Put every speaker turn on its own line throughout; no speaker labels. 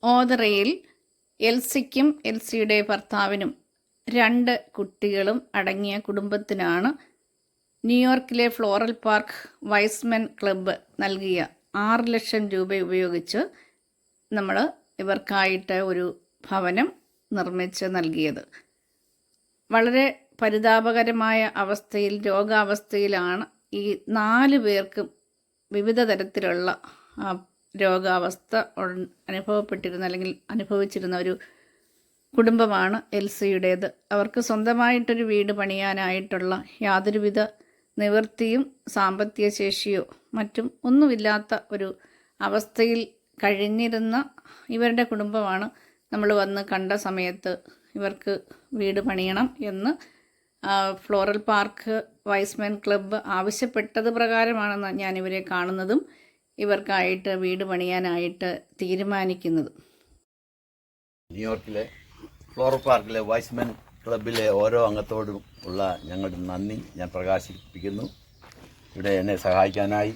ഓതറയിൽ എൽസിക്കും എൽസിയുടെ ഭർത്താവിനും 2 കുട്ടികളും അടങ്ങിയ കുടുംബത്തിനാണ് ന്യൂയോർക്കിലെ ഫ്ലോറൽ പാർക്ക് വൈസ്മെൻ ക്ലബ്ബ് നൽകിയ 6 ലക്ഷം രൂപ ഉപയോഗിച്ച് നമ്മൾ ഇവർക്കായിട്ട് ഒരു ഭവനം നിർമ്മിച്ച് നൽകിയത്. വളരെ പരിതാപകരമായ അവസ്ഥയിൽ, രോഗാവസ്ഥയിലാണ് ഈ 4 പേർക്കും വിവിധ തരത്തിലുള്ള രോഗാവസ്ഥ അനുഭവിച്ചിരുന്ന ഒരു കുടുംബമാണ് എൽസിയുടേത്. അവർക്ക് സ്വന്തമായിട്ടൊരു വീട് പണിയാനായിട്ടുള്ള യാതൊരുവിധ നിവൃത്തിയും സാമ്പത്തിക ശേഷിയോ മറ്റും ഒന്നുമില്ലാത്ത ഒരു അവസ്ഥയിൽ കഴിഞ്ഞിരുന്ന ഇവരുടെ കുടുംബമാണ് നമ്മൾ വന്ന് കണ്ട സമയത്ത് ഇവർക്ക് വീട് പണിയണം എന്ന് ഫ്ലോറൽ പാർക്ക് വൈസ്മെൻ ക്ലബ്ബ് ആവശ്യപ്പെട്ടത് പ്രകാരമാണെന്ന് ഞാൻ ഇവരെ കാണുന്നതും ഇവർക്കായിട്ട് വീട് പണിയാനായിട്ട് തീരുമാനിക്കുന്നതും.
ന്യൂയോർക്കിലെ ഫ്ലോറൽ പാർക്കിലെ വൈസ്മെൻ ക്ലബ്ബിലെ ഓരോ അംഗത്തോടും ഉള്ള ഞങ്ങളുടെ നന്ദി ഞാൻ പ്രകാശിപ്പിക്കുന്നു. ഇവിടെ എന്നെ സഹായിക്കാനായി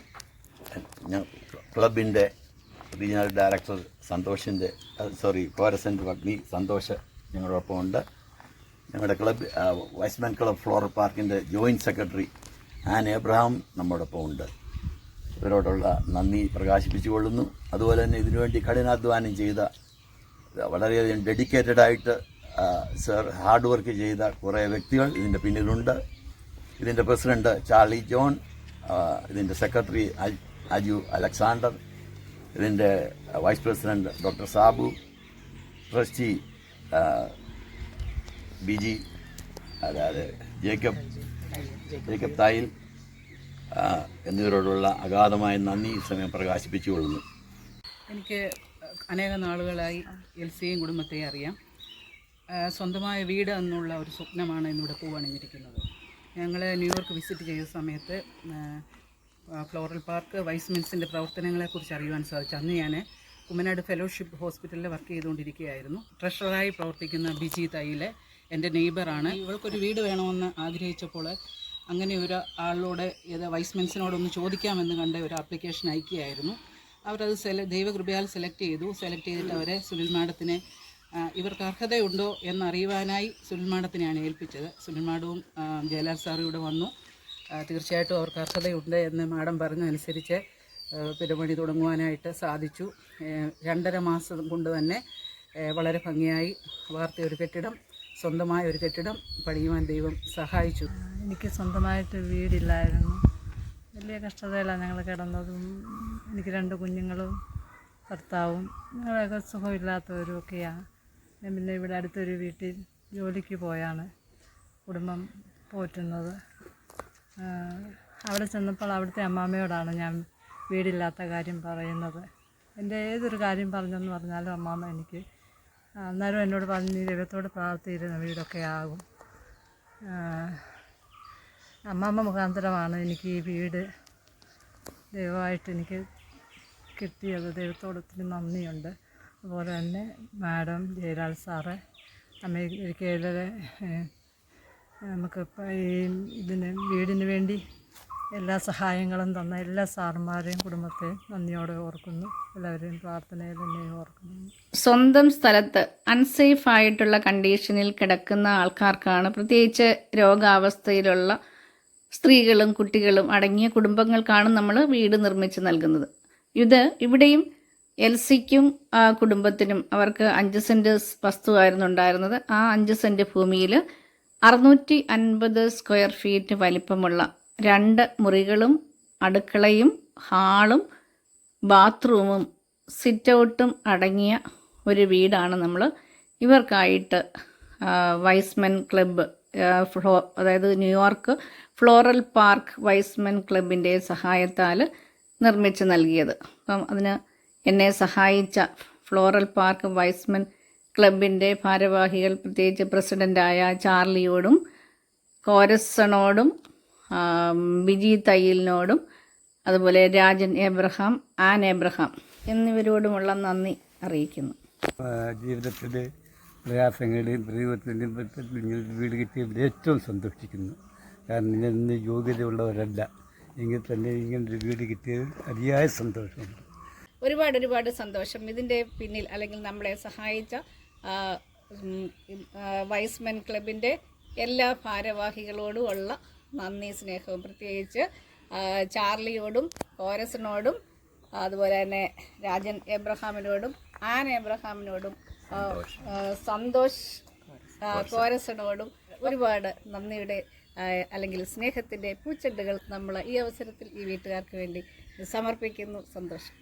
ക്ലബിൻ്റെ റീജിയണൽ ഡയറക്ടർ കോരസെൻ്റ് വഗ്നി സന്തോഷ് ഞങ്ങളോടൊപ്പം ഉണ്ട്. ഞങ്ങളുടെ ക്ലബ് വൈസ്മെൻ ക്ലബ് ഫ്ലോറൽ പാർക്കിൻ്റെ ജോയിൻറ്റ് സെക്രട്ടറി ആൻ എബ്രഹാം നമ്മോടൊപ്പം ഉണ്ട്. ഇവരോടുള്ള നന്ദി പ്രകാശിപ്പിച്ചുകൊള്ളുന്നു. അതുപോലെ തന്നെ ഇതിനുവേണ്ടി കഠിനാധ്വാനം ചെയ്ത, വളരെയധികം ഡെഡിക്കേറ്റഡായിട്ട് ഹാർഡ് വർക്ക് ചെയ്ത കുറേ വ്യക്തികൾ ഇതിൻ്റെ പിന്നിലുണ്ട്. ഇതിൻ്റെ പ്രസിഡന്റ് ചാർലി ജോൺ, ഇതിൻ്റെ സെക്രട്ടറി അജു അലക്സാണ്ടർ, ഇതിൻ്റെ vice president doctor Sabu, trustee Biji, അതായത് ജേക്കബ് തായിൽ എന്നിവരോടുള്ള അഗാധമായ നന്ദി സമയം പ്രകാശിപ്പിച്ചുകൊള്ളുന്നു.
എനിക്ക് അനേക നാളുകളായി എൽസിയെയും കുടുംബത്തെയും അറിയാം. സ്വന്തമായ വീട് എന്നുള്ള ഒരു സ്വപ്നമാണ് ഇന്നിവിടെ പൂവണിഞ്ഞിരിക്കുന്നത്. ഞങ്ങൾ ന്യൂയോർക്ക് വിസിറ്റ് ചെയ്ത സമയത്ത് ഫ്ലോറൽ പാർക്ക് വൈസ്മെൻസിൻ്റെ പ്രവർത്തനങ്ങളെക്കുറിച്ച് അറിയുവാൻ സാധിച്ചു. അന്ന് ഞാൻ കുമ്മനാട് ഫെലോഷിപ്പ് ഹോസ്പിറ്റലിൽ വർക്ക് ചെയ്തുകൊണ്ടിരിക്കുകയായിരുന്നു. ട്രഷററായി പ്രവർത്തിക്കുന്ന ബിജി തൈയിലെ എൻ്റെ നെയ്ബറാണ്. ഇവൾക്കൊരു വീട് വേണമെന്ന് ആഗ്രഹിച്ചപ്പോൾ അങ്ങനെ ഒരു ആളോട് വൈസ്മെൻസിനോടൊന്ന് ചോദിക്കാമെന്ന് കണ്ട ഒരു ആപ്ലിക്കേഷൻ അയക്കുകയായിരുന്നു. അവരത് ദൈവകൃപയാൽ സെലക്ട് ചെയ്തിട്ട് അവരെ സുനിൽ മാഡത്തിനെ ഇവർക്ക് അർഹതയുണ്ടോ എന്നറിയുവാനായി സുനിൽ മാഡത്തിനെയാണ് ഏൽപ്പിച്ചത്. സുനിൽ മാഡവും ജയലാൽ സാറും ഇവിടെ വന്നു. തീർച്ചയായിട്ടും അവർക്ക് അർഹതയുണ്ട് എന്ന് മാഡം പറഞ്ഞതനുസരിച്ച് പെരുപണി തുടങ്ങുവാനായിട്ട് സാധിച്ചു. 2.5 മാസം കൊണ്ട് തന്നെ വളരെ ഭംഗിയായി വാർത്ത ഒരു കെട്ടിടം, സ്വന്തമായ ഒരു കെട്ടിടം പണിയുവാൻ ദൈവം സഹായിച്ചു.
എനിക്ക് സ്വന്തമായിട്ട് വീടില്ലായിരുന്നു. വലിയ കഷ്ടതയിലാണ് ഞങ്ങൾ കിടന്നതും. എനിക്ക് 2 കുഞ്ഞുങ്ങളും ഭർത്താവും ഞങ്ങളൊക്കെ സുഖമില്ലാത്തവരും ഒക്കെയാണ്. ഞാൻ പിന്നെ ഇവിടെ അടുത്തൊരു വീട്ടിൽ ജോലിക്ക് പോയാണ് കുടുംബം പോറ്റുന്നത്. അവിടെ ചെന്നപ്പോൾ അവിടുത്തെ അമ്മാമ്മയോടാണ് ഞാൻ വീടില്ലാത്ത കാര്യം പറയുന്നത്. എൻ്റെ ഏതൊരു കാര്യം പറഞ്ഞെന്ന് പറഞ്ഞാലും അമ്മാമ്മ എനിക്ക് അന്നേരം എന്നോട് പറഞ്ഞ് നീ ദൈവത്തോട് പ്രാർത്ഥിച്ചിരുന്ന വീടൊക്കെ ആകും. അമ്മാമ്മ മുഖാന്തരമാണ് എനിക്ക് ഈ വീട് ദൈവമായിട്ട് എനിക്ക് കിട്ടിയത്. ദൈവത്തോട് ഒത്തിരി നന്ദിയുണ്ട്. അതുപോലെ തന്നെ മാഡം, ജയലാൽ സാറ്, അമേരിക്കയിലെ നമുക്കിപ്പോൾ ഇതിന് വീടിന് വേണ്ടി എല്ലാ സഹായങ്ങളും തന്ന എല്ലാ സാറുമാരെയും കുടുംബത്തെയും നന്ദിയോടെ ഓർക്കുന്നു. എല്ലാവരെയും പ്രാർത്ഥനയിൽ എന്നെയും ഓർക്കുന്നു.
സ്വന്തം സ്ഥലത്ത് അൺസേഫ് ആയിട്ടുള്ള കണ്ടീഷനിൽ കിടക്കുന്ന ആൾക്കാർക്കാണ്, പ്രത്യേകിച്ച് രോഗാവസ്ഥയിലുള്ള സ്ത്രീകളും കുട്ടികളും അടങ്ങിയ കുടുംബങ്ങൾക്കാണ് നമ്മൾ വീട് നിർമ്മിച്ച് നൽകുന്നത്. ഇവിടെയും എൽസിക്കും കുടുംബത്തിനും അവർക്ക് 5 സെൻറ്റ് വസ്തുവായിരുന്നു ഉണ്ടായിരുന്നത്. ആ 5 സെൻറ്റ് ഭൂമിയിൽ 650 സ്ക്വയർ ഫീറ്റ് വലിപ്പമുള്ള 2 മുറികളും അടുക്കളയും ഹാളും ബാത്റൂമും സിറ്റ് ഔട്ടും അടങ്ങിയ ഒരു വീടാണ് നമ്മൾ ഇവർക്കായിട്ട് വൈസ്മെൻ ക്ലബ്ബ്, അതായത് ന്യൂയോർക്ക് ഫ്ലോറൽ പാർക്ക് വൈസ്മെൻ ക്ലബിൻ്റെ സഹായത്താൽ നിർമ്മിച്ച് നൽകിയത്. അപ്പം അതിന് എന്നെ സഹായിച്ച ഫ്ലോറൽ പാർക്ക് വൈസ്മെൻ ക്ലബിൻ്റെ ഭാരവാഹികൾ, പ്രത്യേകിച്ച് പ്രസിഡൻ്റായ ചാർലിയോടും കോരസണോടും ബിജി തയ്യലിനോടും അതുപോലെ രാജൻ എബ്രഹാം, ആൻ എബ്രഹാം എന്നിവരോടുമുള്ള നന്ദി അറിയിക്കുന്നു.
ജീവിതത്തിലെ പ്രയാസങ്ങളുടെയും പ്രതികൂലത്തിൻ്റെയും വീട് കിട്ടിയതിൽ ഏറ്റവും സന്തോഷിക്കുന്നു. കാരണം ഇന്ന് യോഗ്യതയുള്ളവരല്ല എങ്കിൽ തന്നെ ഇങ്ങനൊരു വീട് കിട്ടിയതിൽ അതിയായ സന്തോഷമുണ്ട്.
ഒരുപാട് സന്തോഷം. ഇതിൻ്റെ പിന്നിൽ അല്ലെങ്കിൽ നമ്മളെ സഹായിച്ച വൈസ്മെൻ ക്ലബിൻ്റെ എല്ലാ ഭാരവാഹികളോടും ഉള്ള നന്ദി സ്നേഹവും, പ്രത്യേകിച്ച് ചാർലിയോടും കോരസിനോടും അതുപോലെ തന്നെ രാജൻ എബ്രഹാമിനോടും ആൻ എബ്രഹാമിനോടും സന്തോഷ് കോരസിനോടും ഒരുപാട് നന്ദിയുടെ അല്ലെങ്കിൽ സ്നേഹത്തിൻ്റെ പൂച്ചെണ്ടുകൾ നമ്മൾ ഈ അവസരത്തിൽ ഈ വീട്ടുകാർക്ക് വേണ്ടി സമർപ്പിക്കുന്നു. സന്തോഷം.